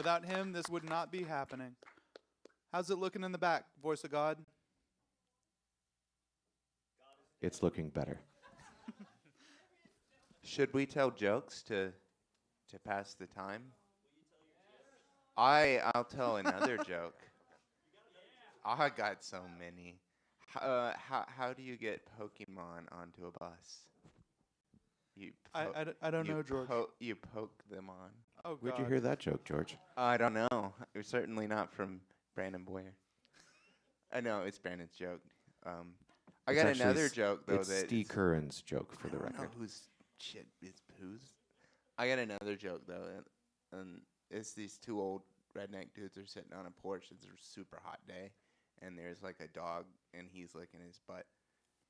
Without him, this would not be happening. How's it looking in the back, voice of God? It's looking better. Should we tell jokes to pass the time? I'll tell another joke. I got so many. How do you get Pokemon onto a bus? I don't know, George. You poke them on. Oh, Where'd God. you hear that joke, George? I don't know. It was certainly not from Brandon Boyer. I know it's Brandon's joke. I got another joke though. It's Steve Curran's joke for the record. I don't know whose shit is whose. I got another joke though, and it's these two old redneck dudes are sitting on a porch. It's a super hot day, and there's like a dog, and he's licking his butt.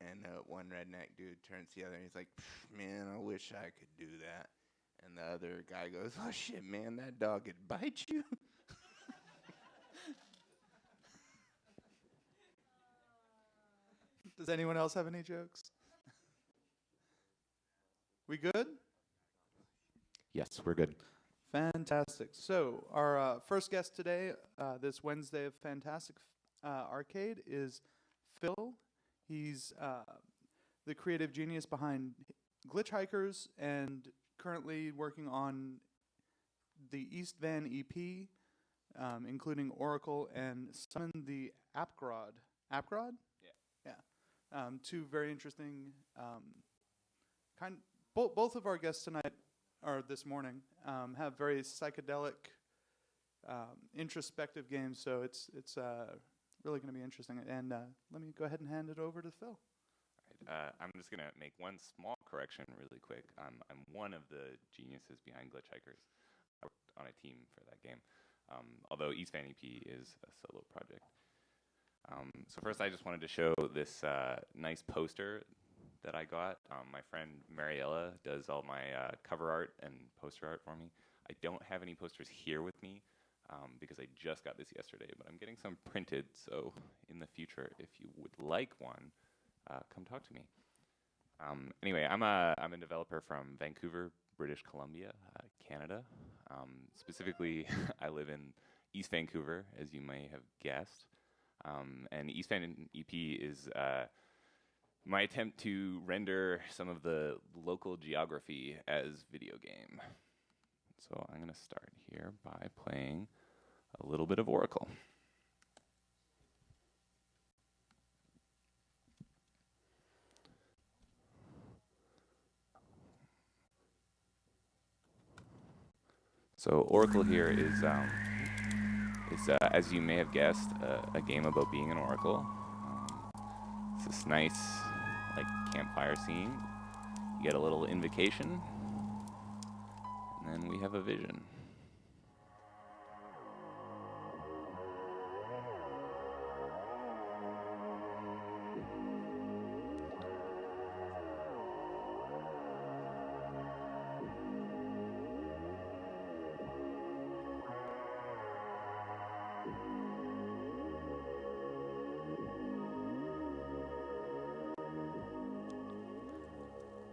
And one redneck dude turns to the other, and he's like, "Man, I wish I could do that." And the other guy goes, "Oh shit, man, that dog could bite you." Does anyone else have any jokes? We good? Yes, we're good. Fantastic. So our first guest today, this Wednesday of Fantastic Arcade, is Phil. He's the creative genius behind Glitch Hikers and currently working on the East Van EP, including Oracle and Summon the Apgrod. Apgrod? Yeah. Two very interesting both of our guests tonight, or this morning, have very psychedelic, introspective games, so it's really going to be interesting. And let me go ahead and hand it over to Phil. All right, I'm just going to make one small correction really quick. I'm one of the geniuses behind Glitch Hikers. I worked on a team for that game, although East Van EP is a solo project. So first I just wanted to show this nice poster that I got. My friend Mariella does all my cover art and poster art for me. I don't have any posters here with me because I just got this yesterday, but I'm getting some printed, so in the future, if you would like one, come talk to me. Anyway, I'm a developer from Vancouver, British Columbia, Canada. Specifically, I live in East Vancouver, as you may have guessed. And East Van EP is my attempt to render some of the local geography as video game. So I'm going to start here by playing a little bit of Oracle. So Oracle here is as you may have guessed, a game about being an oracle. It's this nice, like, campfire scene. You get a little invocation, and then we have a vision.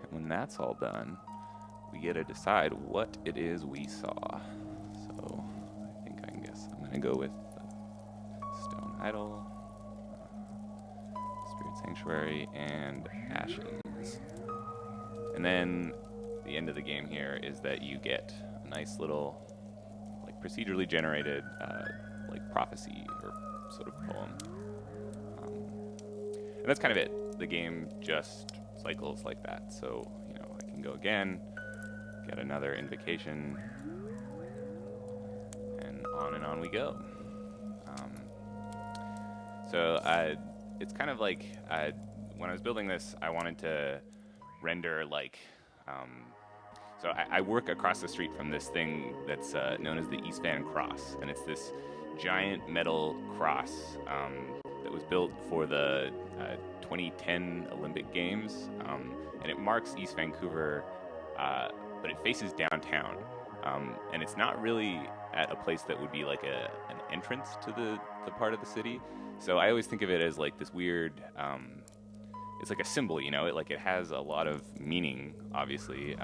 When that's all done, we get to decide what it is we saw. So I guess I'm going to go with Stone Idol, Spirit Sanctuary, and Ashes. And then the end of the game here is that you get a nice little, like, procedurally generated like prophecy or sort of poem. And that's kind of it. The game just cycles like that. So, you know, I can go again, get another invocation, and on we go. It's kind of like when I was building this, I wanted to render like, so I work across the street from this thing that's known as the East Van Cross, and it's this giant metal cross that was built for the 2010 Olympic Games, and it marks East Vancouver, but it faces downtown, and it's not really at a place that would be like an entrance to the part of the city. So I always think of it as like this weird, it's like a symbol, you know. It has a lot of meaning, obviously.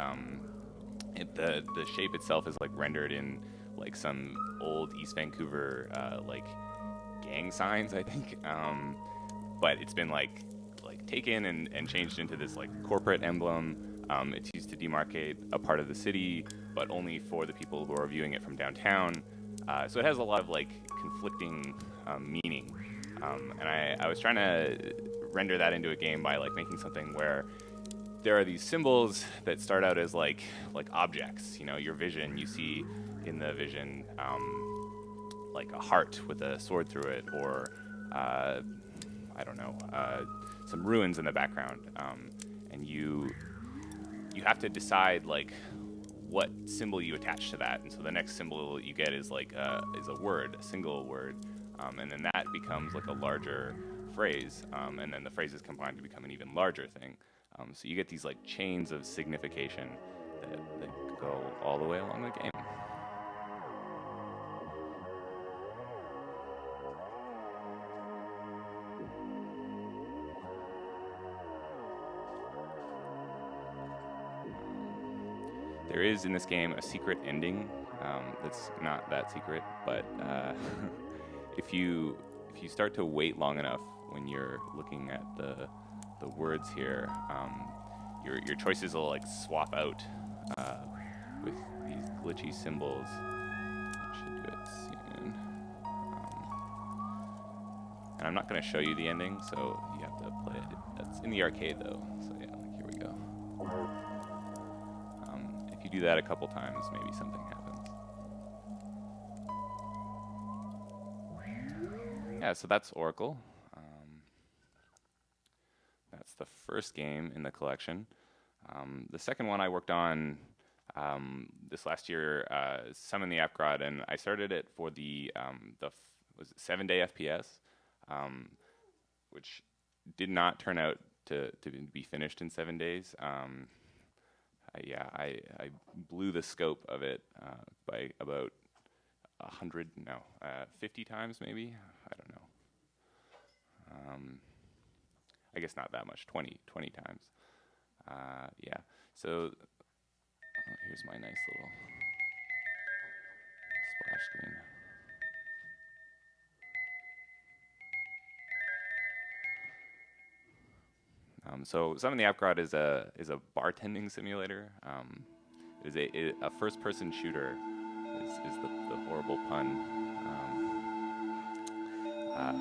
The shape itself is like rendered in like some old East Vancouver like gang signs, I think. But it's been like taken and changed into this like corporate emblem. It's used to demarcate a part of the city, but only for the people who are viewing it from downtown. So it has a lot of like conflicting meaning. And I was trying to render that into a game by like making something where there are these symbols that start out as like objects. You know, your vision, you see in the vision like a heart with a sword through it, or I don't know, some ruins in the background, and you have to decide like what symbol you attach to that. And so the next symbol you get is like is a word, a single word, and then that becomes like a larger phrase, and then the phrases combine to become an even larger thing. So you get these like chains of signification that go all the way along the game. There is in this game a secret ending that's not that secret, but if you start to wait long enough when you're looking at the words here, your choices will like swap out with these glitchy symbols. I should do it soon. And I'm not going to show you the ending, so you have to play it. That's in the arcade though, so yeah, like here we go. If you do that a couple times, maybe something happens. Yeah, so that's Oracle. That's the first game in the collection. The second one I worked on this last year, Summon the Apgrod, and I started it for the was it 7-day FPS, which did not turn out to be finished in 7 days. I blew the scope of it by about 50 times maybe. I don't know. I guess not that much, 20 times. Yeah, so here's my nice little splash screen. So Summon the Apgrod is a bartending simulator. It is a first-person shooter. Is the horrible pun.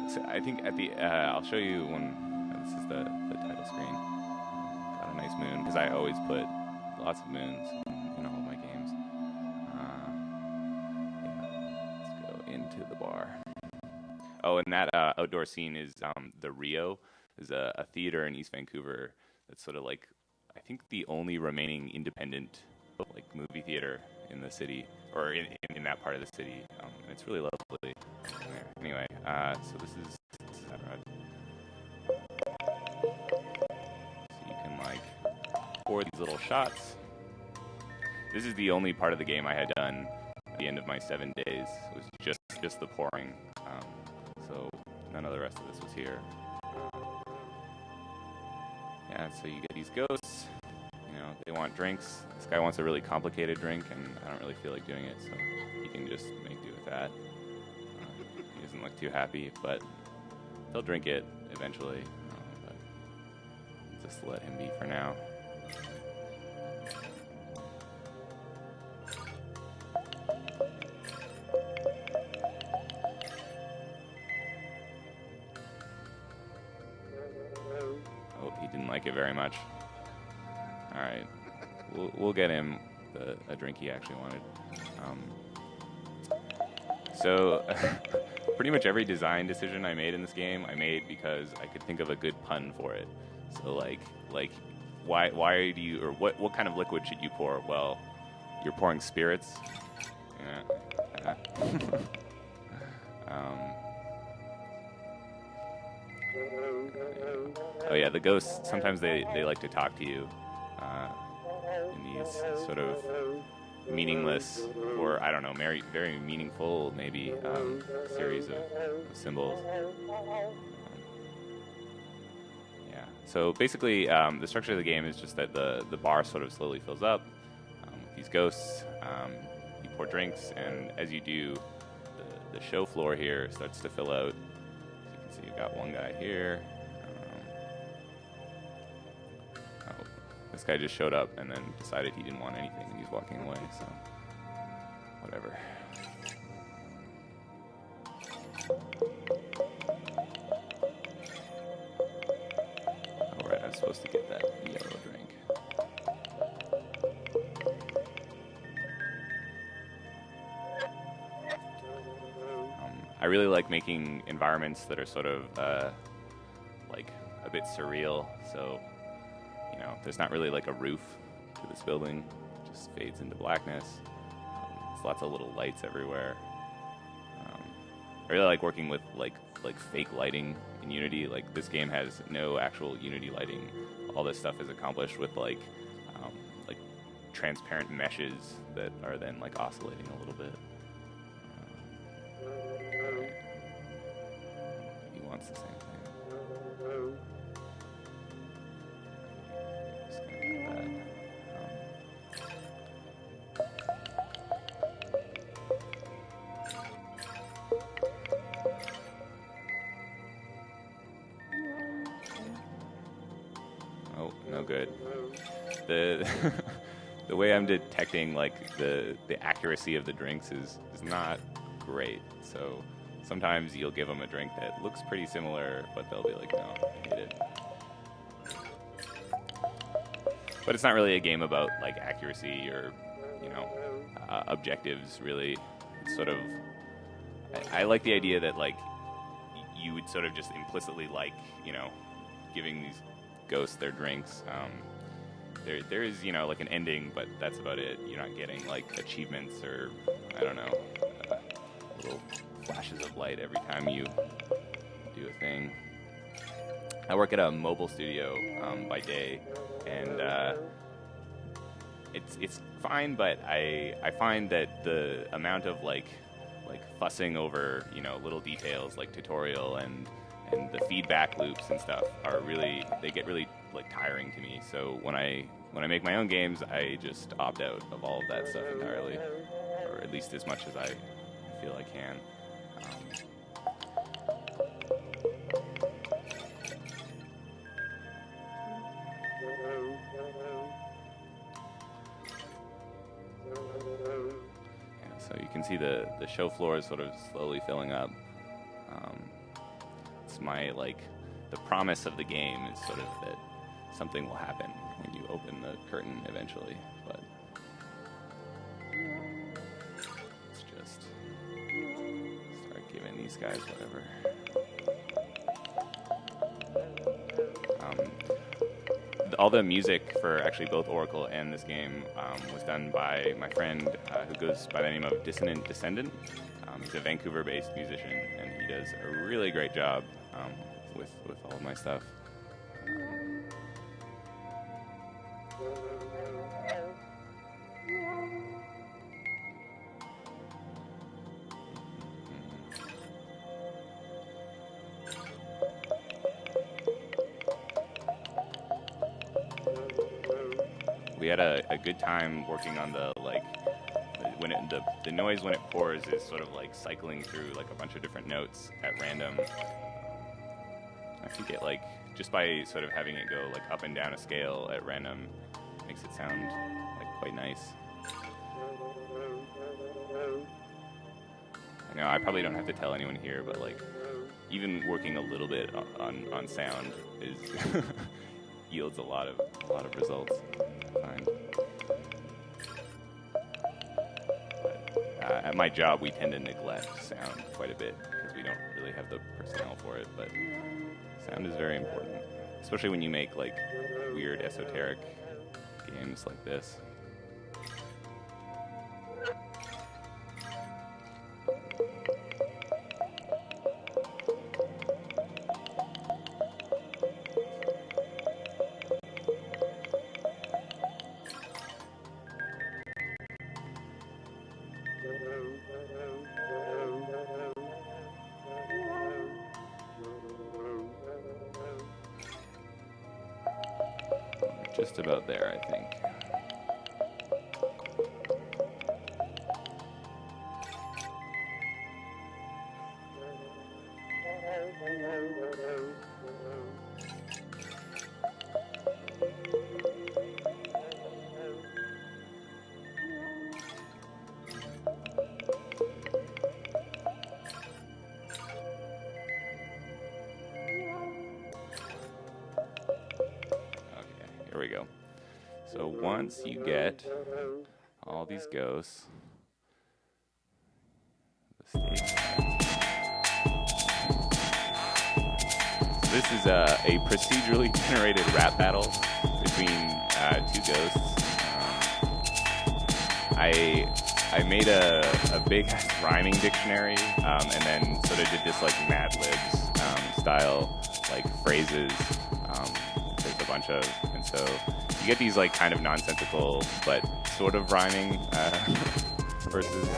So I think at the I'll show you when. This is the title screen. Got a nice moon, because I always put lots of moons in all of my games. Yeah, let's go into the bar. Oh, and that outdoor scene is the Rio. Is a theater in East Vancouver that's sort of like, I think the only remaining independent like movie theater in the city, or in that part of the city. And it's really lovely. Anyway, so this is for these little shots. This is the only part of the game I had done at the end of my 7 days. It was just the pouring. So none of the rest of this was here. Yeah, so you get these ghosts. You know, they want drinks. This guy wants a really complicated drink, and I don't really feel like doing it, so he can just make do with that. He doesn't look too happy, but he'll drink it eventually. But just let him be for now. Like it very much. All right, we'll get him a drink he actually wanted. So pretty much every design decision I made in this game, I made because I could think of a good pun for it. So like why do you, or what kind of liquid should you pour? Well, you're pouring spirits. Yeah. Oh yeah, the ghosts, sometimes they like to talk to you in these sort of meaningless, or I don't know, very meaningful maybe series of symbols. Yeah, so basically the structure of the game is just that the bar sort of slowly fills up with these ghosts. you pour drinks, and as you do, the show floor here starts to fill out. As you can see, you've got one guy here. Oh, this guy just showed up and then decided he didn't want anything, and he's walking away. So whatever. All right, I was supposed to get that yellow drink. I really like making environments that are sort of like a bit surreal. So, you know, there's not really like a roof to this building; it just fades into blackness. There's lots of little lights everywhere. I really like working with like fake lighting in Unity. Like this game has no actual Unity lighting. All this stuff is accomplished with like transparent meshes that are then like oscillating a little bit. He wants the same thing. Just gonna do that. Oh, no good. The way I'm detecting like the accuracy of the drinks is not great. So sometimes you'll give them a drink that looks pretty similar, but they'll be like, no, I hate it. But it's not really a game about like accuracy or, you know, objectives really. It's sort of, I like the idea that like you would sort of just implicitly like, you know, giving these ghosts their drinks. There is, you know, like an ending, but that's about it. You're not getting like achievements or, I don't know, little flashes of light every time you do a thing. I work at a mobile studio by day, and it's fine, but I find that the amount of like fussing over, you know, little details like tutorial and the feedback loops and stuff are really, they get really like tiring to me. So when I make my own games, I just opt out of all of that stuff entirely, or at least as much as I feel I can. Yeah, so you can see the show floor is sort of slowly filling up. It's my like the promise of the game is sort of that something will happen when you open the curtain eventually, but let's just start giving these guys whatever. All the music for actually both Oracle and this game was done by my friend who goes by the name of Dissonant Descendant. He's a Vancouver-based musician, and he does a really great job with all of my stuff. We had a good time working on the like when the noise when it pours is sort of like cycling through like a bunch of different notes at random. I think it like just by sort of having it go like up and down a scale at random makes it sound like quite nice. I know I probably don't have to tell anyone here, but like even working a little bit on sound is yields a lot of results, I find. At my job, we tend to neglect sound quite a bit because we don't really have the personnel for it, but sound is very important, especially when you make like weird esoteric games like this. Just about there, I think. Here we go. So once you get all these ghosts, the stage. So this is a procedurally generated rap battle between two ghosts. I made a big rhyming dictionary and then sort of did this like Mad Libs style like phrases. There's a bunch of, and so you get these like kind of nonsensical but sort of rhyming verses.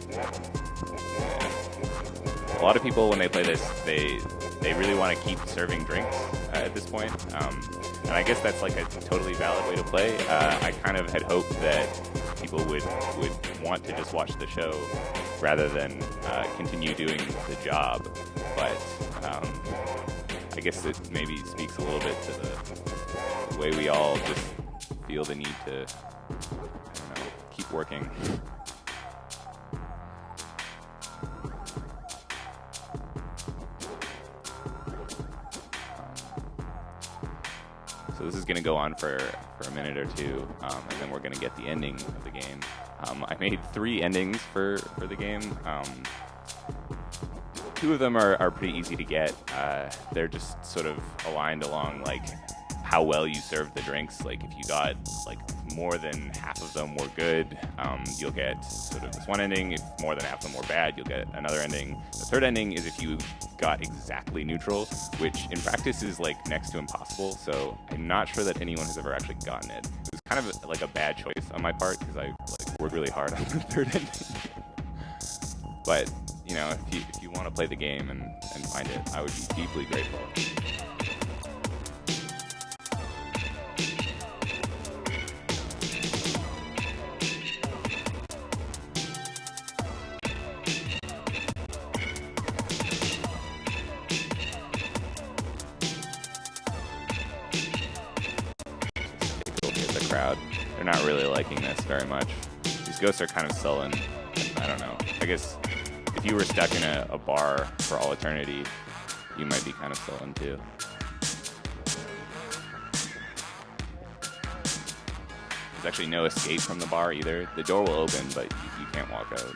Yeah. A lot of people when they play this, they really want to keep serving drinks at this point, and I guess that's like a totally valid way to play. I kind of had hoped that people would want to just watch the show rather than continue doing the job, but I guess it maybe speaks a little bit to the way we all just feel the need to, I don't know, keep working. So this is going to go on for a minute or two, and then we're going to get the ending of the game. I made 3 endings for the game. 2 of them are pretty easy to get. They're just sort of aligned along like how well you served the drinks. Like if you got like more than half of them were good, you'll get sort of this one ending. If more than half of them were bad, you'll get another ending. The third ending is if you got exactly neutral, which in practice is like next to impossible. So I'm not sure that anyone has ever actually gotten it. It was kind of like a bad choice on my part because I like worked really hard on the third ending. But you know, if you want to play the game and find it, I would be deeply grateful. The crowd, they're not really liking this very much. These ghosts are kind of sullen. I don't know. I guess if you were stuck in a bar for all eternity, you might be kind of sullen too. There's actually no escape from the bar either. The door will open, but you can't walk out.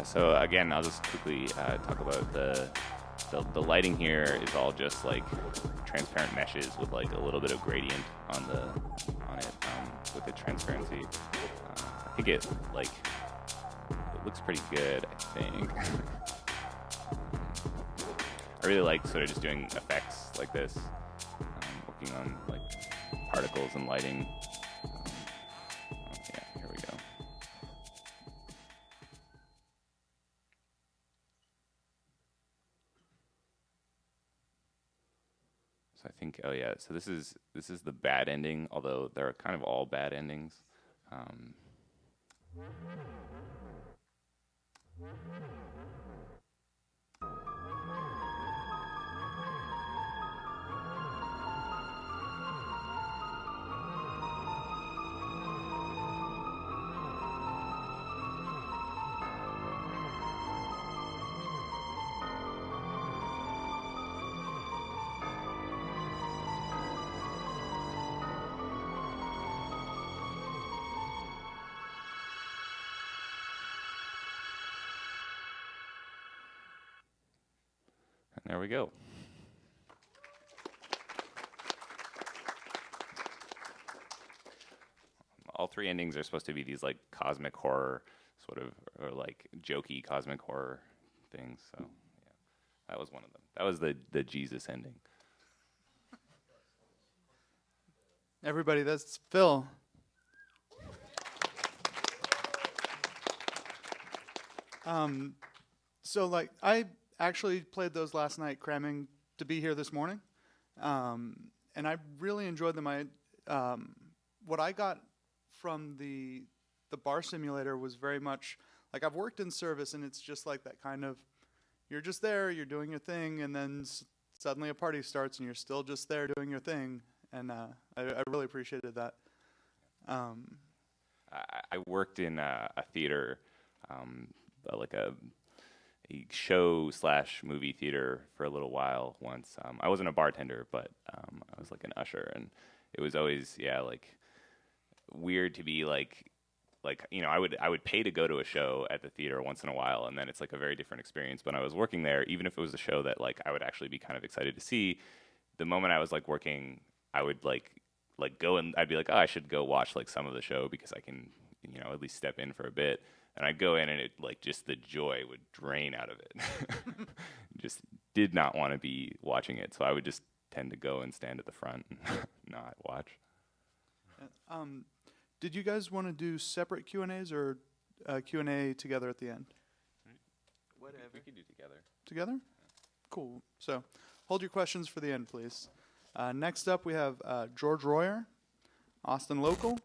So again, I'll just quickly talk about the lighting here is all just like transparent meshes with like a little bit of gradient on it with the transparency. I think it looks pretty good. I think. I really like sort of just doing effects like this, working on like particles and lighting. Yeah, here we go. So I think, oh yeah, so this is the bad ending, although they're kind of all bad endings. There we go. All three endings are supposed to be these like cosmic horror sort of, or like jokey cosmic horror things. So yeah, that was one of them. That was the Jesus ending. Everybody, that's Phil. So like I actually played those last night, cramming to be here this morning, and I really enjoyed them. What I got from the bar simulator was very much like I've worked in service, and it's just like that kind of you're just there, you're doing your thing, and then suddenly a party starts, and you're still just there doing your thing, and I really appreciated that. I worked in a theater, like a show / movie theater for a little while once. I wasn't a bartender, but I was like an usher, and it was always like weird to be like I would pay to go to a show at the theater once in a while, and then it's like a very different experience. But when I was working there, even if it was a show that like I would actually be kind of excited to see, the moment I was like working, I would like go and I'd be like, oh, I should go watch like some of the show because I can at least step in for a bit. And I'd go in, and it like just the joy would drain out of it. Just did not want to be watching it, so I would just tend to go and stand at the front and not watch. Did you guys want to do separate Q&As or Q&A together at the end? Whatever. We could do together. Together? Cool. So hold your questions for the end, please. Next up, we have George Royer, Austin local.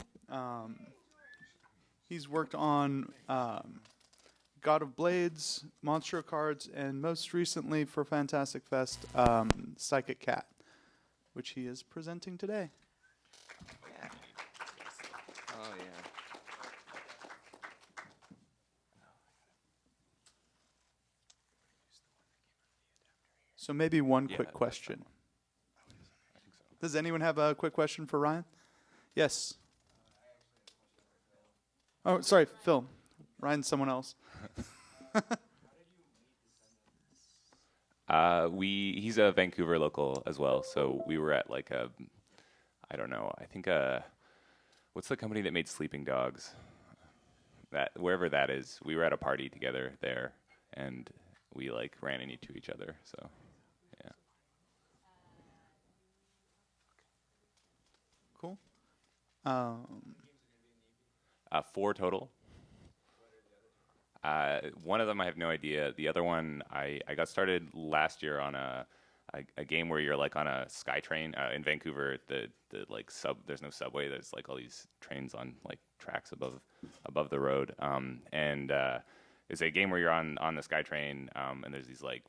He's worked on God of Blades, Monster Cards, and most recently for Fantastic Fest, Psychic Cat, which he is presenting today. Yeah. Oh yeah. So maybe one Yeah, quick that's question. I think so. Does anyone have a quick question for Ryan? Yes. Oh, sorry, Phil. Ryan's someone else. He's a Vancouver local as well, so we were at like I don't know, I think what's the company that made Sleeping Dogs? That wherever that is, we were at a party together there, and we like ran into each other. So yeah. Cool. 4 total. One of them I have no idea. The other one I got started last year on a game where you're like on a SkyTrain in Vancouver. The like there's no subway. There's like all these trains on like tracks above the road. And it's a game where you're on the SkyTrain, and there's these like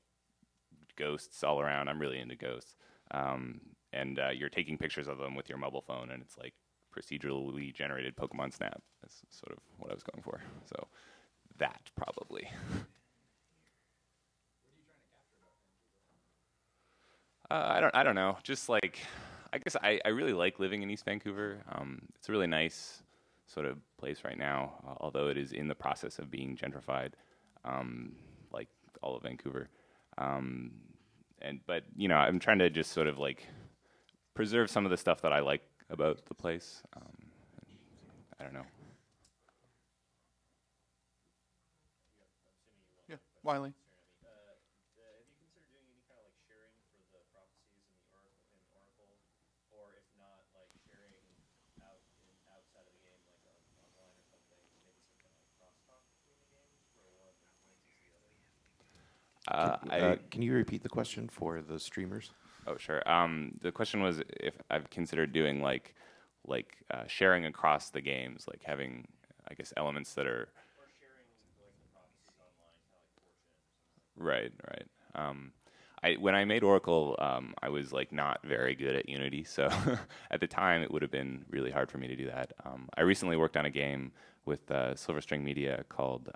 ghosts all around. I'm really into ghosts. And you're taking pictures of them with your mobile phone, and it's like procedurally generated Pokemon Snap. That's sort of what I was going for. So that probably. I don't know. Just like, I guess I really like living in East Vancouver. It's a really nice sort of place right now, although it is in the process of being gentrified, like all of Vancouver. But I'm trying to just sort of like preserve some of the stuff that I like about the place. I don't know. Yeah, Wiley. Have you considered doing any kind of like sharing for the prophecies in Oracle, or if not, like sharing outside of the game, like online or something, maybe some kind of like crosstalk between the games, where one influences the other? Can you repeat the question for the streamers? Oh, sure. The question was if I've considered doing like sharing across the games, like having, I guess, elements that are. Or sharing like the prophecies online, kind of like Fortune or something. Right. When I made Oracle, I was like not very good at Unity, so at the time it would have been really hard for me to do that. I recently worked on a game with Silverstring Media called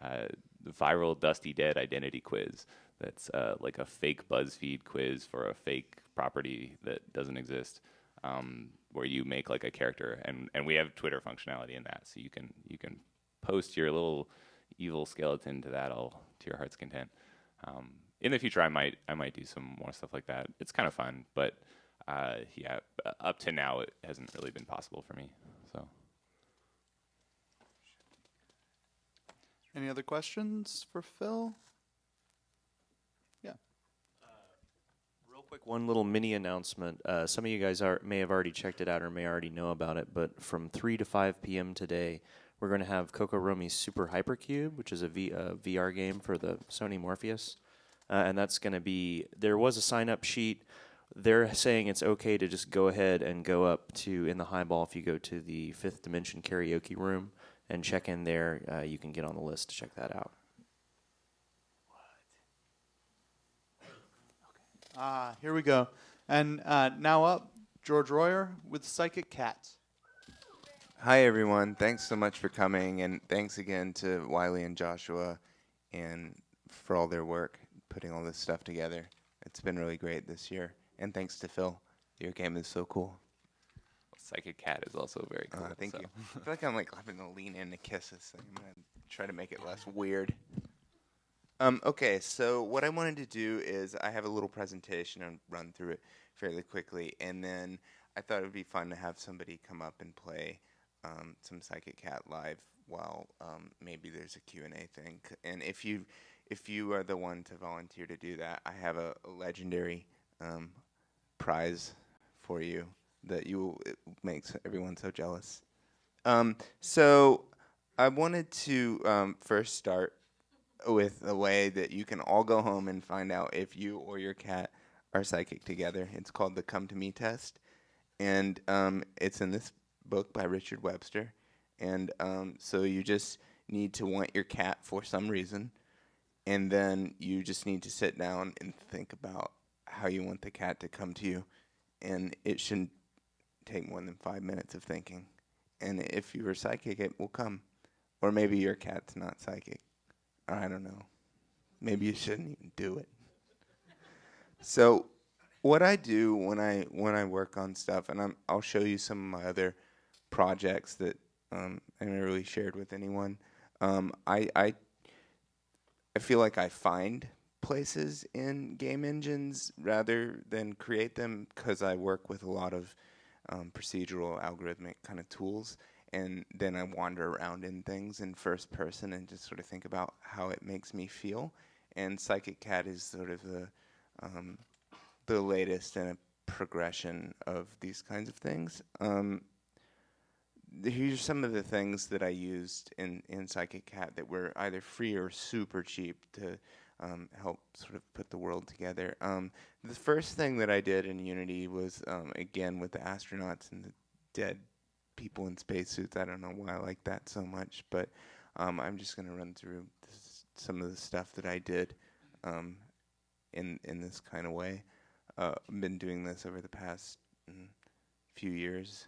the Viral Dusty Dead Identity Quiz. That's like a fake BuzzFeed quiz for a fake property that doesn't exist, where you make like a character, and we have Twitter functionality in that, so you can post your little evil skeleton to that all to your heart's content. in the future, I might do some more stuff like that. It's kind of fun, but yeah, up to now, it hasn't really been possible for me. So. Any other questions for Phil? Yeah. Real quick, one little mini announcement. Some of you guys may have already checked it out or may already know about it, but from 3 to 5 p.m. today, we're going to have Coco Romi's Super Hypercube, which is a VR game for the Sony Morpheus. And that's going to be, there was a sign-up sheet. They're saying it's okay to just go ahead and go up to, in the highball, if you go to the Fifth Dimension karaoke room and check in there, you can get on the list to check that out. Here we go. And now up, George Royer with Psychic Cat. Hi, everyone. Thanks so much for coming, and thanks again to Wiley and Joshua and for all their work putting all this stuff together. It's been really great this year. And thanks to Phil. Your game is so cool. Psychic Cat is also very cool. Thank you. I feel like I'm having to lean in to kiss this thing. I'm going to try to make it less weird. Okay, so what I wanted to do is I have a little presentation and run through it fairly quickly, and then I thought it would be fun to have somebody come up and play some Psychic Cat live while maybe there's a Q&A thing. And if you are the one to volunteer to do that, I have a legendary prize for you that it makes everyone so jealous. So I wanted to first start with a way that you can all go home and find out if you or your cat are psychic together. It's called the Come to Me test, and it's in this book by Richard Webster. And so you just need to want your cat for some reason, and then you just need to sit down and think about how you want the cat to come to you, and it shouldn't take more than 5 minutes of thinking. And if you are psychic, it will come. Or maybe your cat's not psychic. Or I don't know. Maybe you shouldn't even do it. So what I do when I work on stuff, and I'll show you some of my other projects that I haven't really shared with anyone. I feel like I find places in game engines rather than create them, because I work with a lot of procedural algorithmic kind of tools, and then I wander around in things in first person and just sort of think about how it makes me feel. And Psychic Cat is sort of the latest in a progression of these kinds of things. Here's some of the things that I used in Psychic Cat that were either free or super cheap to help sort of put the world together. The first thing that I did in Unity was, again, with the astronauts and the dead people in spacesuits. I don't know why I like that so much, but I'm just going to run through some of the stuff that I did in this kind of way. I've been doing this over the past few years.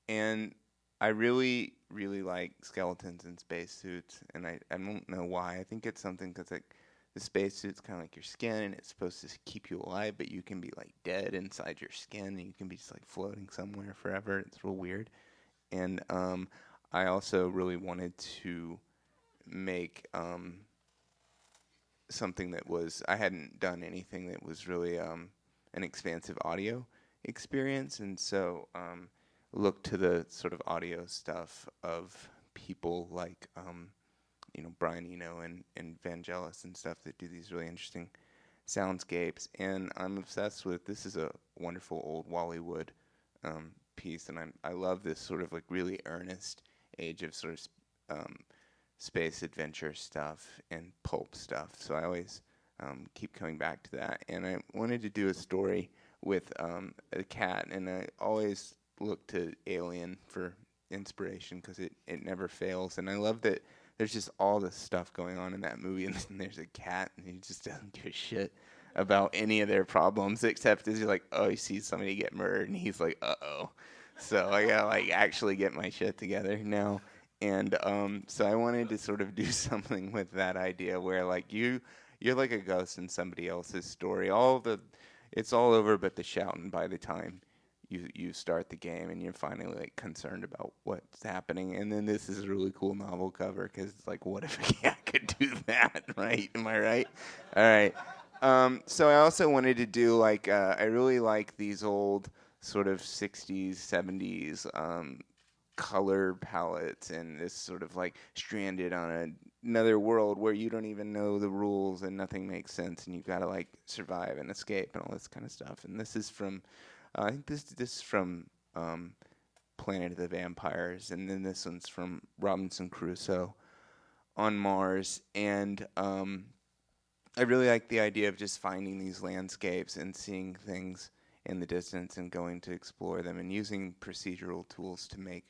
And I really, really like skeletons in spacesuits, and I don't know why. I think it's something because like the spacesuit's kind of like your skin, and it's supposed to keep you alive, but you can be like dead inside your skin, and you can be just like floating somewhere forever. It's real weird. And I also really wanted to make something that was, I hadn't done anything that was really an expansive audio experience, and so look to the sort of audio stuff of people like Brian Eno and Vangelis and stuff that do these really interesting soundscapes. And I'm obsessed with, this is a wonderful old Wally Wood piece, and I love this sort of like really earnest age of sort of space adventure stuff and pulp stuff. So I always keep coming back to that. And I wanted to do a story with a cat, and I always look to Alien for inspiration because it never fails. And I love that there's just all this stuff going on in that movie, and then there's a cat, and he just doesn't give a shit about any of their problems, except as you're like, oh, he sees somebody get murdered, and he's like, uh-oh. So I gotta like actually get my shit together now. And so I wanted to sort of do something with that idea where like you're like a ghost in somebody else's story. It's all over but the shouting by the time you start the game and you're finally like concerned about what's happening. And then this is a really cool novel cover because it's like, what if a cat could do that, right? Am I right? All right. So I also wanted to do like I really like these old sort of 60s, 70s color palettes, and this sort of like stranded on another world where you don't even know the rules and nothing makes sense, and you've got to like survive and escape and all this kind of stuff. And this is from I think this is from Planet of the Vampires, and then this one's from Robinson Crusoe on Mars. And I really like the idea of just finding these landscapes and seeing things in the distance and going to explore them and using procedural tools to make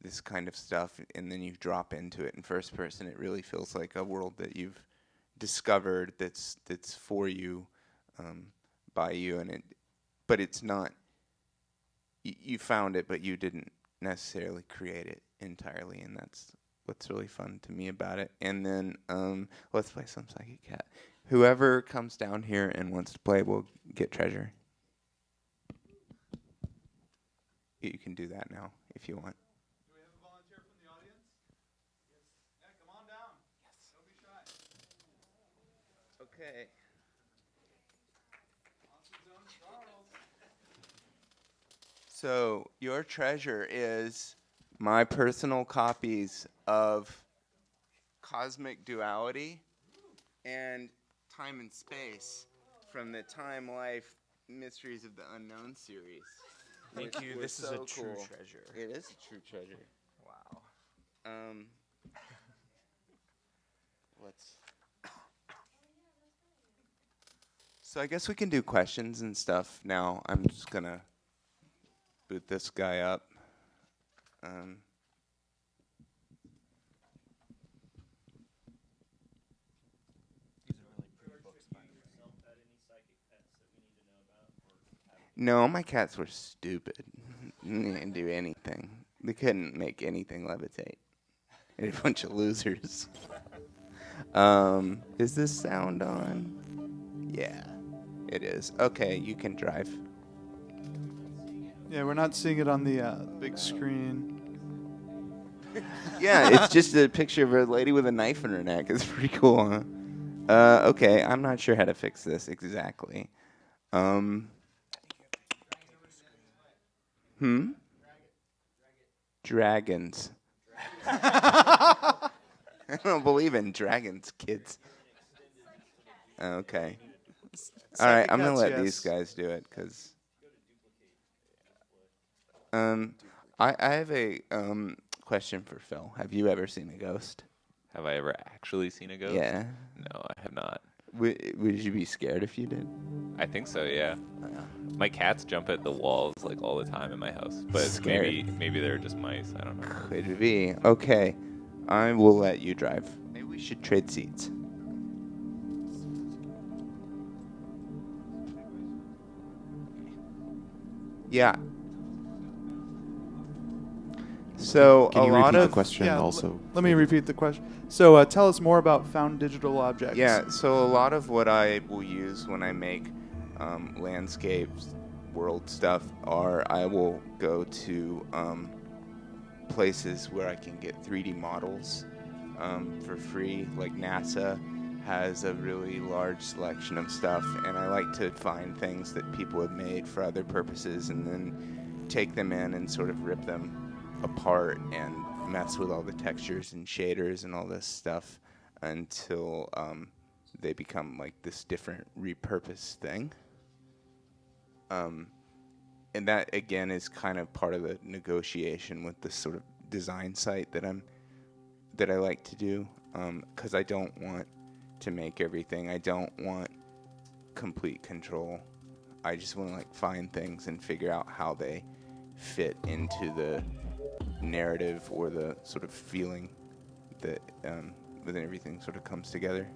this kind of stuff, and then you drop into it in first person. It really feels like a world that you've discovered that's for you, by you, but it's not. You found it, but you didn't necessarily create it entirely, and that's what's really fun to me about it. And then let's play some Psychic Cat. Whoever comes down here and wants to play will get treasure. You can do that now if you want. Do we have a volunteer from the audience? Yes. Yeah, come on down. Yes. Don't be shy. Okay. So your treasure is my personal copies of Cosmic Duality and Time and Space from the Time Life Mysteries of the Unknown series. Thank you. This is a true treasure. It is a true treasure. Wow. So I guess we can do questions and stuff now. I'm just gonna boot this guy up. No, my cats were stupid. They didn't do anything. They couldn't make anything levitate. They're a bunch of losers. Is this sound on? Yeah, it is. Okay, you can drive. Yeah, we're not seeing it on the big screen. Yeah, it's just a picture of a lady with a knife in her neck. It's pretty cool, huh? Okay, I'm not sure how to fix this exactly. Dragons. I don't believe in dragons, kids. Okay. All right, I'm going to let these guys do it, because... I have a question for Phil. Have you ever seen a ghost? Have I ever actually seen a ghost? Yeah. No, I have not. Would you be scared if you did? I think so, yeah. My cats jump at the walls like all the time in my house, but Scary. maybe they're just mice. I don't know. Could be. Okay, I will let you drive. Maybe we should trade seats. Yeah. So Can a you lot repeat of the question Yeah, also? Let me repeat the question. So tell us more about found digital objects. Yeah, so a lot of what I will use when I make landscapes, world stuff, are I will go to places where I can get 3D models for free. Like NASA has a really large selection of stuff, and I like to find things that people have made for other purposes and then take them in and sort of rip them apart and mess with all the textures and shaders and all this stuff until they become like this different repurposed thing. And that again is kind of part of the negotiation with this sort of design site that I like to do, because I don't want to make everything. I don't want complete control. I just want to like find things and figure out how they fit into the narrative or the sort of feeling that within everything sort of comes together.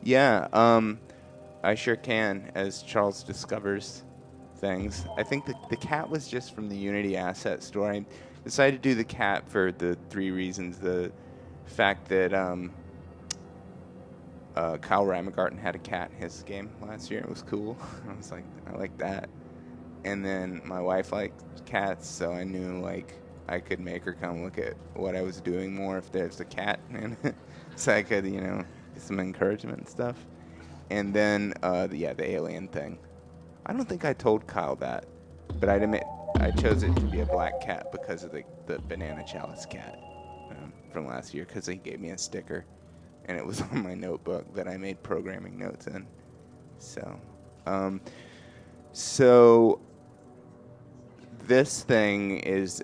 Yeah, I sure can, as Charles discovers things. I think the cat was just from the Unity asset store. I decided to do the cat for the 3 reasons. The fact that Kyle Ramagarten had a cat in his game last year. It was cool. I was like, I like that. And then my wife liked cats, so I knew like I could make her come look at what I was doing more if there's a cat in it, so I could, get some encouragement and stuff. And then, the alien thing. I don't think I told Kyle that, but I chose it to be a black cat because of the banana chalice cat from last year, because he gave me a sticker, and it was on my notebook that I made programming notes in. So this thing is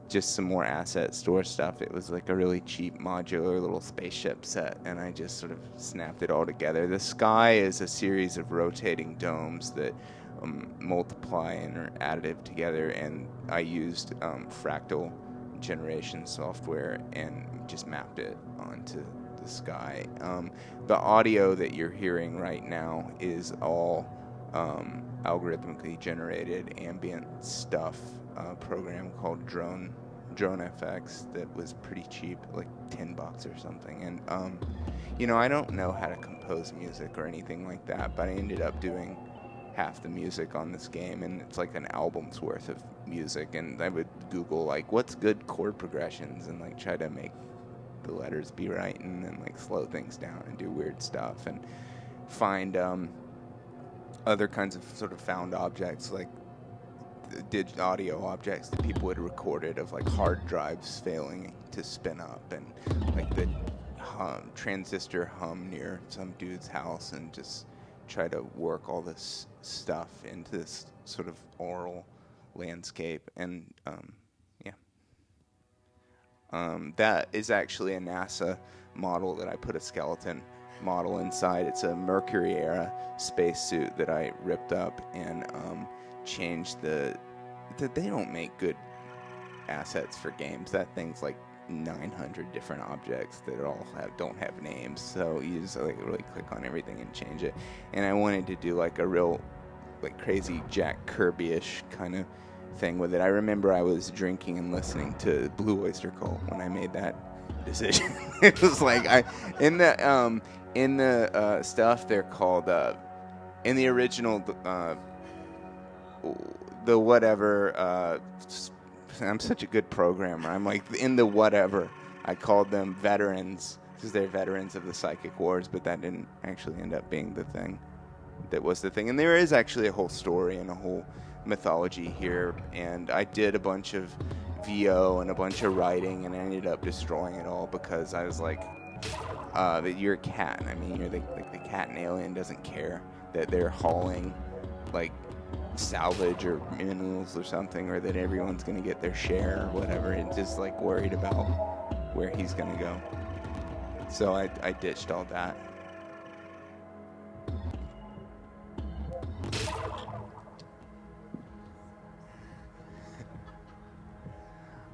just some more asset store stuff. It was like a really cheap modular little spaceship set, and I just sort of snapped it all together. The sky is a series of rotating domes that multiply and are additive together, and I used fractal generation software and just mapped it onto the sky. The audio that you're hearing right now is all algorithmically generated ambient stuff, program called Drone FX that was pretty cheap, like $10 or something. And I don't know how to compose music or anything like that, but I ended up doing half the music on this game, and it's like an album's worth of music. And I would Google like what's good chord progressions and like try to make the letters be right, and then like slow things down and do weird stuff, and find other kinds of sort of found objects, like audio objects that people had recorded of like hard drives failing to spin up, and like the transistor hum near some dude's house, and just try to work all this stuff into this sort of oral landscape. And that is actually a NASA model that I put a skeleton model inside. It's a Mercury era spacesuit that I ripped up and changed they don't make good assets for games. That thing's like 900 different objects that all don't have names, so you just like really click on everything and change it. And I wanted to do like a real like crazy Jack Kirby-ish kind of thing with it. I remember I was drinking and listening to Blue Oyster Cult when I made that decision. It was like in the stuff they're called in the original the whatever. I'm such a good programmer. I'm like in the whatever. I called them veterans because they're veterans of the Psychic Wars, but that didn't actually end up being the thing. That was the thing. And there is actually a whole story and a whole mythology here. And I did a bunch of VO and a bunch of writing, and I ended up destroying it all because I was like, that you're a cat. I mean, you're the cat in Alien doesn't care that they're hauling like salvage or minerals or something, or that everyone's going to get their share or whatever. It's just like worried about where he's going to go. So I ditched all that.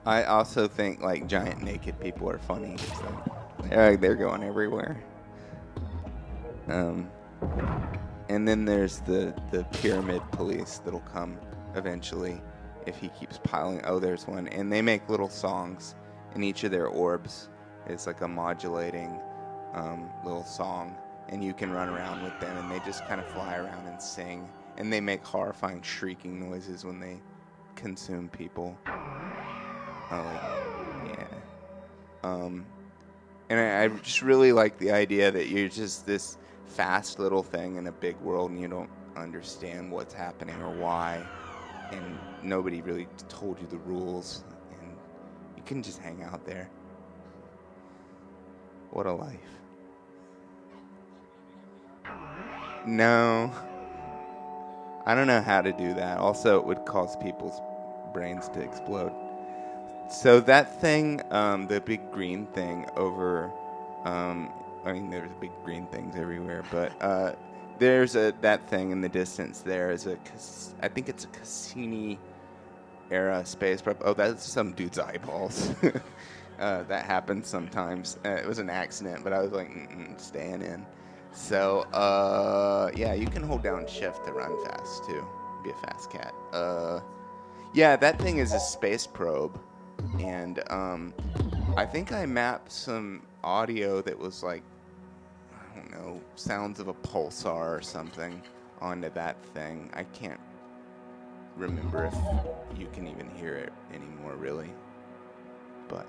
I also think like giant naked people are funny. So they're going everywhere. And then there's the pyramid police that'll come eventually if he keeps piling. Oh, there's one. And they make little songs, and each of their orbs is like a modulating little song, and you can run around with them, and they just kind of fly around and sing, and they make horrifying shrieking noises when they consume people. And I just really like the idea that you're just this fast little thing in a big world, and you don't understand what's happening or why, and nobody really told you the rules, and you can just hang out there. What a life. No, I don't know how to do that. Also, it would cause people's brains to explode. So that thing, the big green thing over, I mean, there's big green things everywhere, but there's that thing in the distance there is I think it's a Cassini era space prep. Oh, that's some dude's eyeballs. That happens sometimes. It was an accident, but I was like, staying in. So, yeah, you can hold down shift to run fast, too. Be a fast cat. Yeah, that thing is a space probe. And I think I mapped some audio that was like, don't know, sounds of a pulsar or something onto that thing. I can't remember if you can even hear it anymore, really. But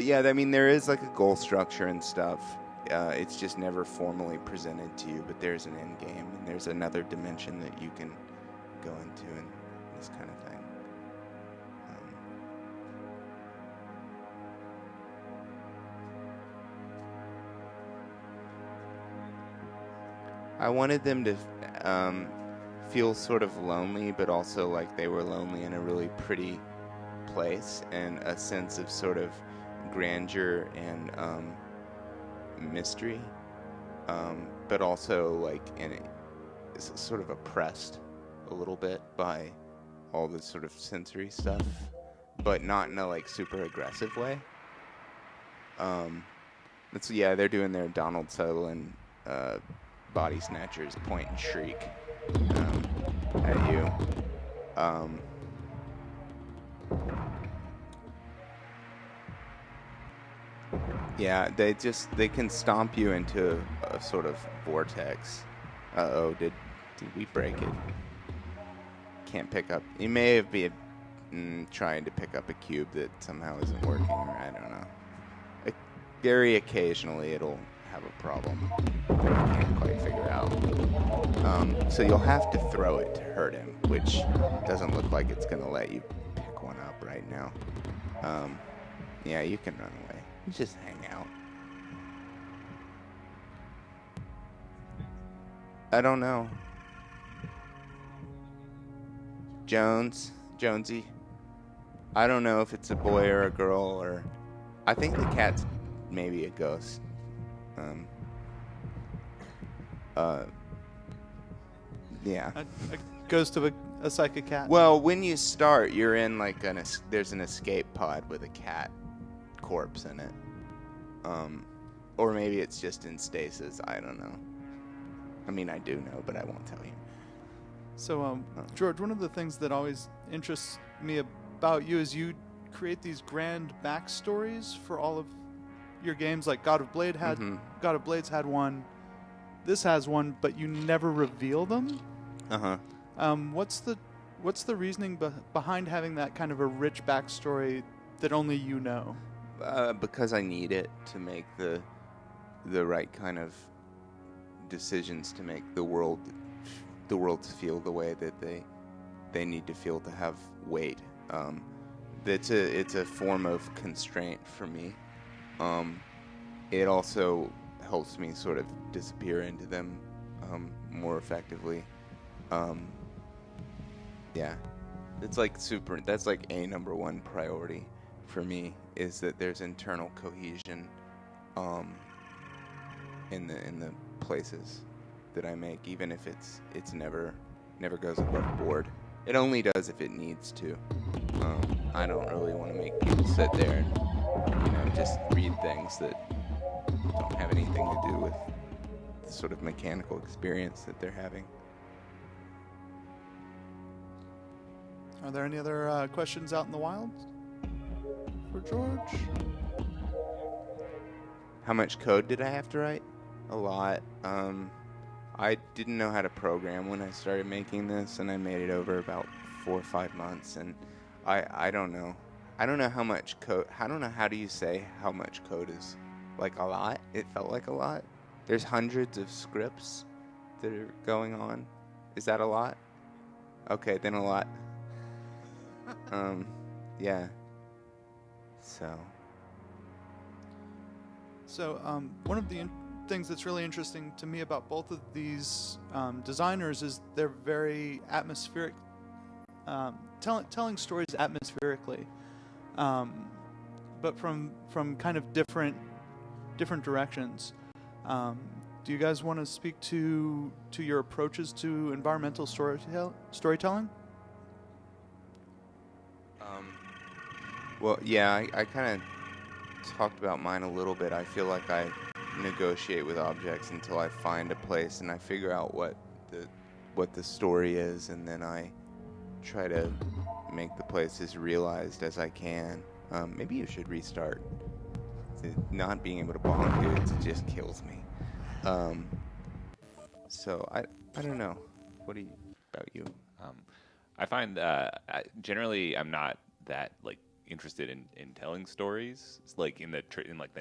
yeah, I mean, there is like a goal structure and stuff. It's just never formally presented to you, but there's an end game, and there's another dimension that you can go into and this kind of thing. I wanted them to feel sort of lonely, but also like they were lonely in a really pretty place, and a sense of sort of grandeur and mystery, but also like sort of oppressed a little bit by all this sort of sensory stuff, but not in a like super aggressive way. They're doing their Donald Sutherland body snatchers, point and shriek at you. Yeah, they can stomp you into a sort of vortex. Uh-oh, did we break it? Can't pick up. You may have been trying to pick up a cube that somehow isn't working, or I don't know. Very occasionally it'll have a problem. I can't quite figure out. So you'll have to throw it to hurt him, which doesn't look like it's going to let you pick one up right now. Yeah, you can run away. You just hang out. I don't know. Jonesy. I don't know if it's a boy or a girl, or I think the cat's maybe a ghost. Yeah. A ghost of a psychic cat. Well, when you start, you're in like there's an escape pod with a cat corpse in it. Or maybe it's just in stasis. I don't know. I mean, I do know, but I won't tell you. So, George, one of the things that always interests me about you is you create these grand backstories for all of your games. Like God of Blades had one. This has one, but you never reveal them. What's the reasoning behind having that kind of a rich backstory that only you know? Because I need it to make the right kind of decisions to make the world feel the way that they need to feel to have weight. It's a form of constraint for me. It also helps me sort of disappear into them more effectively. Yeah, that's like a number one priority for me, is that there's internal cohesion in the places that I make, even if it's never goes above board. It only does if it needs to. I don't really want to make people sit there and just read things that don't have anything to do with the sort of mechanical experience that they're having. Are there any other questions out in the wild for George? How much code did I have to write? A lot. I didn't know how to program when I started making this, and I made it over about 4 or 5 months, and I don't know. I don't know how much code. I don't know, how do you say how much code is like a lot? It felt like a lot. There's hundreds of scripts that are going on. Is that a lot? Okay, then a lot. Yeah. So one of the things that's really interesting to me about both of these designers is they're very atmospheric, telling stories atmospherically, but from kind of different directions. Do you guys want to speak to your approaches to environmental storytelling? Well, yeah, I kind of talked about mine a little bit. I feel like I negotiate with objects until I find a place and I figure out what the story is, and then I try to make the place as realized as I can. Maybe you should restart. Not being able to bonk dudes, it just kills me. So I don't know. What about you? I find generally I'm not that like interested in telling stories, like in the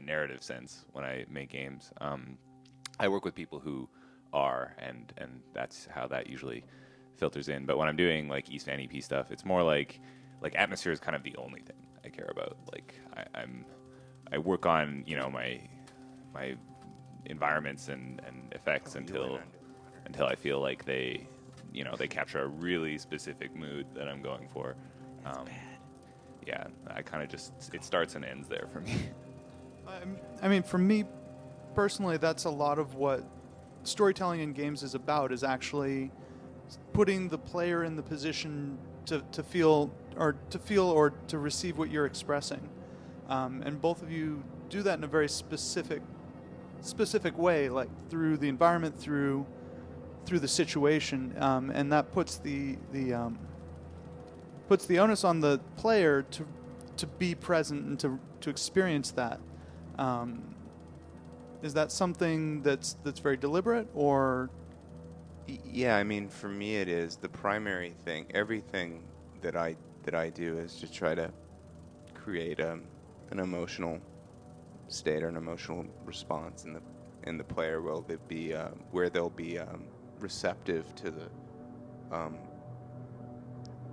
narrative sense when I make games. I work with people who are, and that's how that usually filters in. But when I'm doing like East Van EP stuff, it's more like atmosphere is kind of the only thing I care about. Like I work on my environments and effects until I feel like they capture a really specific mood that I'm going for. Yeah, I kind of it starts and ends there for me. I mean, for me personally, that's a lot of what storytelling in games is about, is actually putting the player in the position to feel or to receive what you're expressing. And both of you do that in a very specific way, like through the environment, through the situation, and that puts the onus on the player to be present and to experience that. Is that something that's very deliberate, or? Yeah, I mean, for me it is the primary thing. Everything that I do is to try to create an emotional state or an emotional response in the player where they'll be receptive to the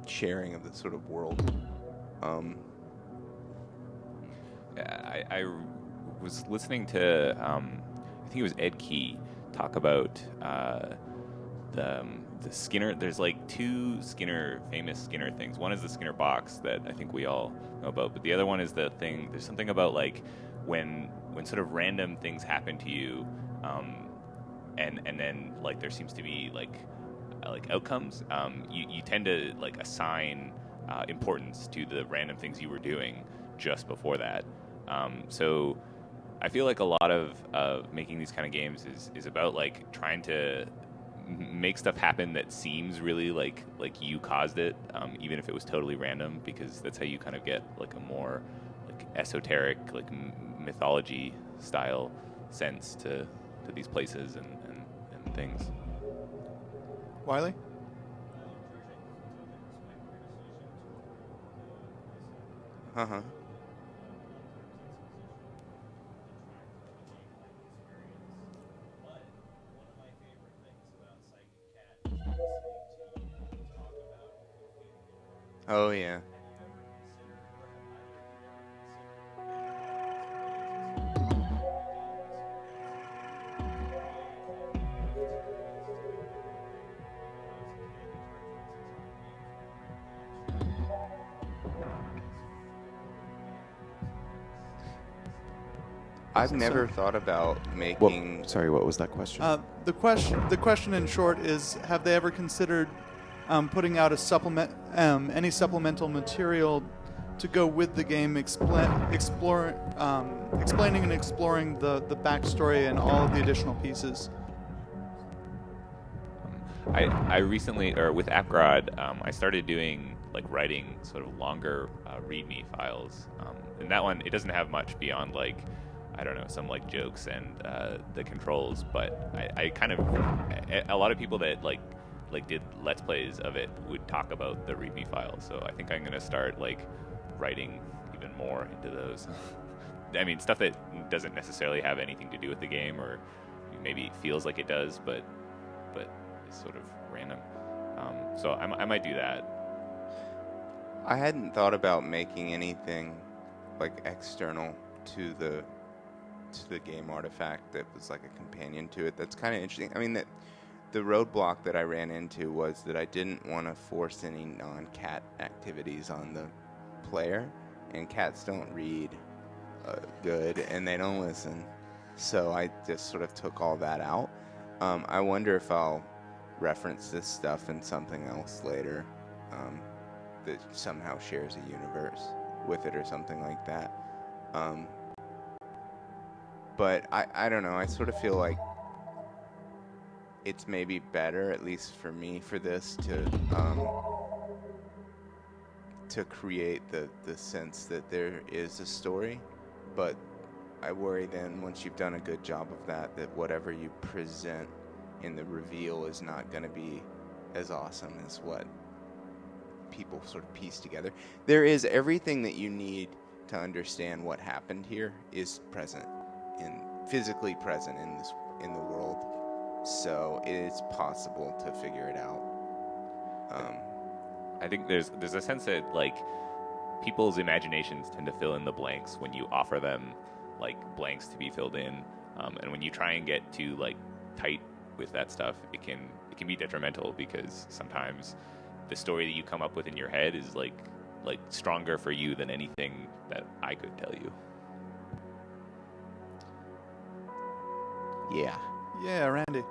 sharing of the sort of world. I was listening to I think it was Ed Key talk about the Skinner. There's like two famous Skinner things. One is the Skinner box that I think we all know about, but the other one is the thing. There's something about like when sort of random things happen to you, and then like there seems to be like outcomes. You tend to like assign importance to the random things you were doing just before that. So I feel like a lot of making these kind of games is about like trying to make stuff happen that seems really like you caused it, even if it was totally random, because that's how you kind of get like a more like esoteric, like mythology style sense to these places and things. Wiley? Uh-huh. Oh yeah. I've never thought about making. Sorry, what was that question? The question in short is: have they ever considered putting out a supplement, any supplemental material to go with the game, explaining and exploring the backstory and all of the additional pieces? I recently, or with AppGrad, I started doing like writing sort of longer README files, and that one, it doesn't have much beyond like, I don't know, some like jokes and the controls, but I kind of, a lot of people that like did Let's Plays of it would talk about the README files, so I think I'm gonna start like writing even more into those. I mean, stuff that doesn't necessarily have anything to do with the game, or maybe feels like it does, but it's sort of random. So I might do that. I hadn't thought about making anything like external to the game artifact that was like a companion to it. That's kind of interesting. I mean, the roadblock that I ran into was that I didn't want to force any non-cat activities on the player, and cats don't read good and they don't listen, so I just sort of took all that out. I wonder if I'll reference this stuff in something else later that somehow shares a universe with it or something like that. But I don't know, I sort of feel like it's maybe better, at least for me, for this to create the sense that there is a story, but I worry then once you've done a good job of that, that whatever you present in the reveal is not going to be as awesome as what people sort of piece together. There is everything that you need to understand what happened here is present, physically present in the world. So it is possible to figure it out. I think there's a sense that like people's imaginations tend to fill in the blanks when you offer them like blanks to be filled in, and when you try and get too like tight with that stuff, it can be detrimental, because sometimes the story that you come up with in your head is like stronger for you than anything that I could tell you. Yeah. Yeah, Randy.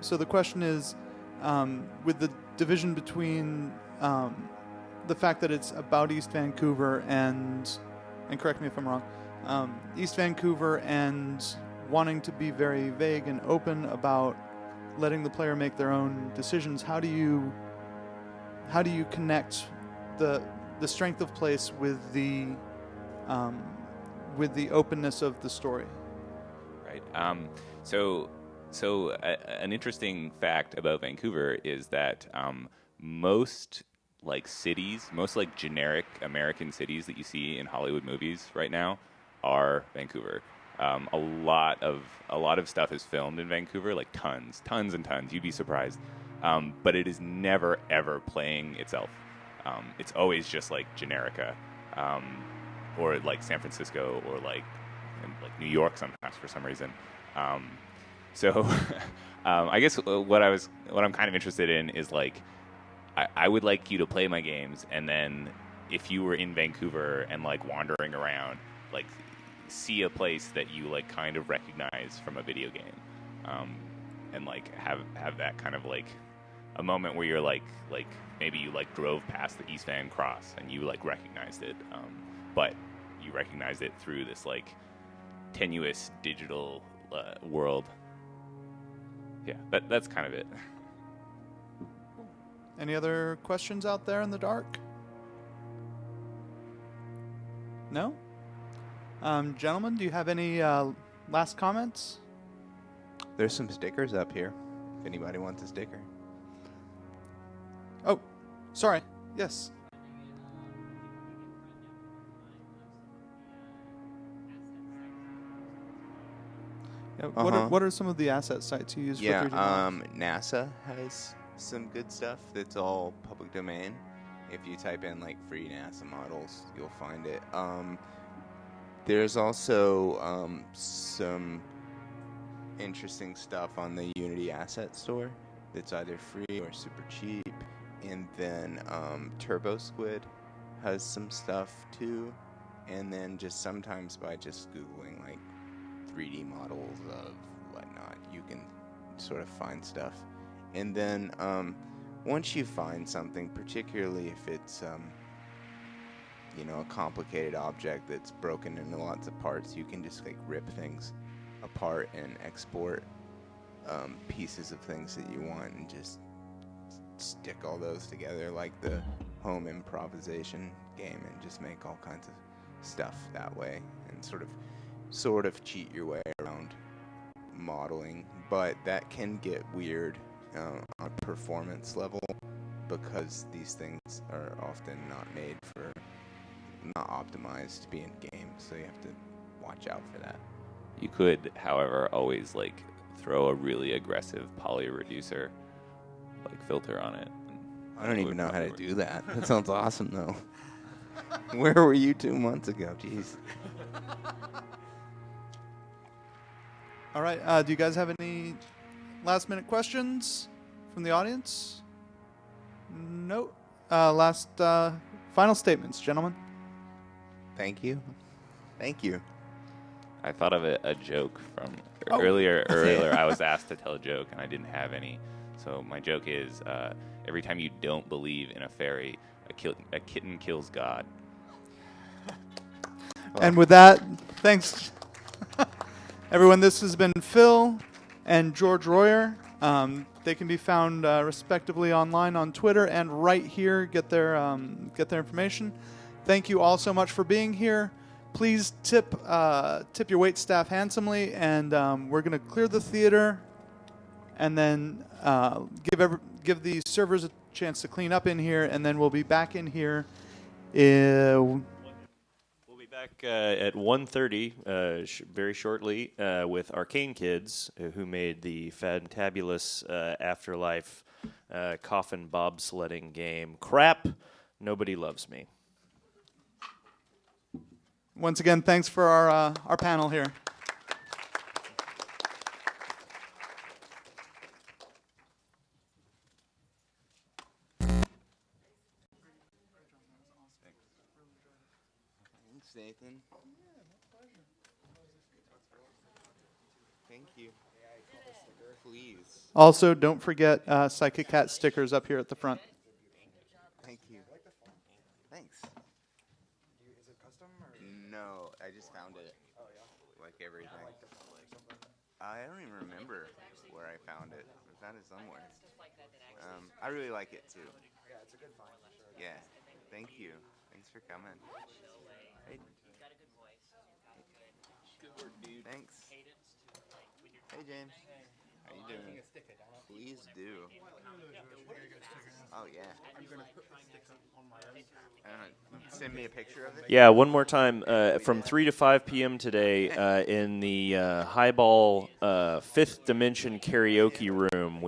So the question is, with the division between the fact that it's about East Vancouver and correct me if I'm wrong, East Vancouver and wanting to be very vague and open about letting the player make their own decisions, how do you connect the strength of place with the openness of the story? Right. So an interesting fact about Vancouver is that most like cities, most like generic American cities that you see in Hollywood movies right now are Vancouver. A lot of stuff is filmed in Vancouver, like tons and tons. You'd be surprised, but it is never ever playing itself. It's always just like Generica, or like San Francisco, or like New York sometimes for some reason. So I guess what I'm kind of interested in is like I would like you to play my games, and then if you were in Vancouver and like wandering around, like see a place that you like kind of recognize from a video game, and like have that kind of like a moment where you're like maybe you like drove past the East Van Cross and you like recognized it, but you recognized it through this like tenuous digital world. Yeah, that's kind of it. Any other questions out there in the dark? No? Gentlemen, do you have any last comments? There's some stickers up here, if anybody wants a sticker. Oh, sorry. Yes. What are some of the asset sites you use for 3D models? NASA has some good stuff that's all public domain. If you type in like free NASA models, you'll find it. There's also some interesting stuff on the Unity Asset Store that's either free or super cheap. And then Turbo Squid has some stuff too. And then just sometimes by just Googling like 3D models of whatnot, you can sort of find stuff. And then once you find something, particularly if it's a complicated object that's broken into lots of parts, you can just like rip things apart and export pieces of things that you want and just stick all those together like the home improvisation game and just make all kinds of stuff that way and sort of cheat your way around modeling. But that can get weird on a performance level because these things are often not optimized to be in games, so you have to watch out for that. You could, however, always like throw a really aggressive poly reducer like filter on it. I don't even know how to do that. That sounds awesome though. Where were you 2 months ago? Jeez. All right. Do you guys have any last-minute questions from the audience? No. Final statements, gentlemen. Thank you. Thank you. I thought of a joke from Oh. earlier. Earlier, I was asked to tell a joke, and I didn't have any. So my joke is, every time you don't believe in a fairy, a kitten kills God. And with that, thanks, everyone. This has been Phil and George Royer. They can be found respectively online on Twitter and right here. Get their information. Thank you all so much for being here. Please tip your wait staff handsomely, and we're gonna clear the theater, and then give the servers a chance to clean up in here, and then we'll be back in here. We'll be back at 1:30 very shortly with Arcane Kids, who made the fantabulous Afterlife coffin bobsledding game. Crap, Nobody Loves Me. Once again, thanks for our panel here. Thanks, Nathan. Thank you. Please. Also, don't forget Psychic Cat stickers up here at the front. Thank you. Thanks. Is it custom or? No, I just found it. Oh yeah. Like everything. I don't even remember where I found it. I found it somewhere. I really like it too. Yeah, it's a good find for sure. Yeah. Thank you. Thanks for coming. Hey. Good work, dude. Thanks. Hey, James. How you doing? Please do. Oh yeah. I'm gonna put the sticker on my send me a picture of it. Yeah, one more time. From 3 to 5 p.m. today in the Highball Fifth Dimension Karaoke Room,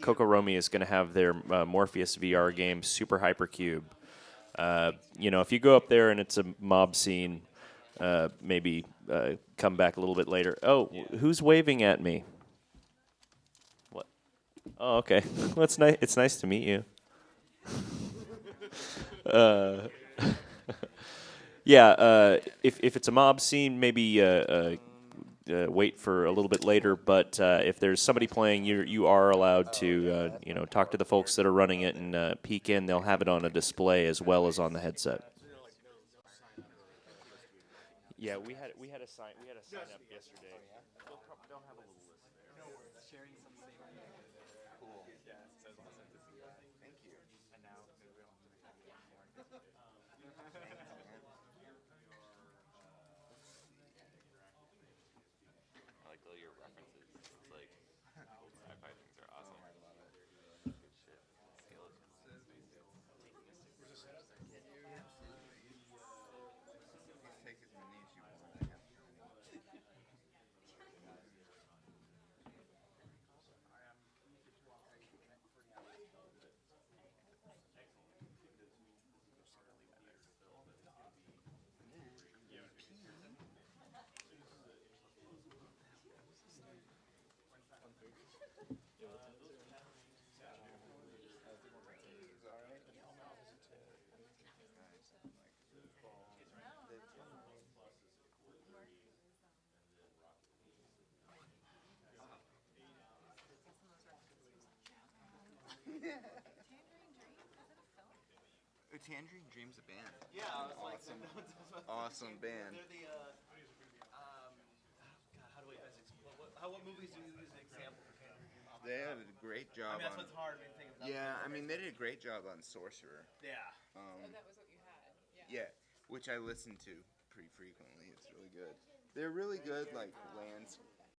Coco Romy is going to have their Morpheus VR game, Super Hypercube. If you go up there and it's a mob scene, maybe come back a little bit later. Oh, who's waving at me? What? Oh, okay. Well, it's nice. It's nice to meet you. If it's a mob scene, maybe wait for a little bit later. But if there's somebody playing, you are allowed to talk to the folks that are running it and peek in. They'll have it on a display as well as on the headset. Yeah, we had a sign up yesterday. They'll have a little list there. No, we're sharing some savings. Cool. Yeah, it says on it. Thank you. And now maybe we don't have to make more. I like all your references. It's like sci-fi things are awesome. Good shit. Take as many as you want. Tangerine Dream's a band. Yeah, I was Awesome. like, Awesome band. They're the, God, how do I best explain? What movies do you use as an example for Tangerine Dream? They did a great job I mean, that's on. what's hard to think of. Yeah, I mean they did a great job on Sorcerer. Yeah. Oh, that was what you had. Yeah. Yeah, which I listen to pretty frequently. It's really good. They're really good, like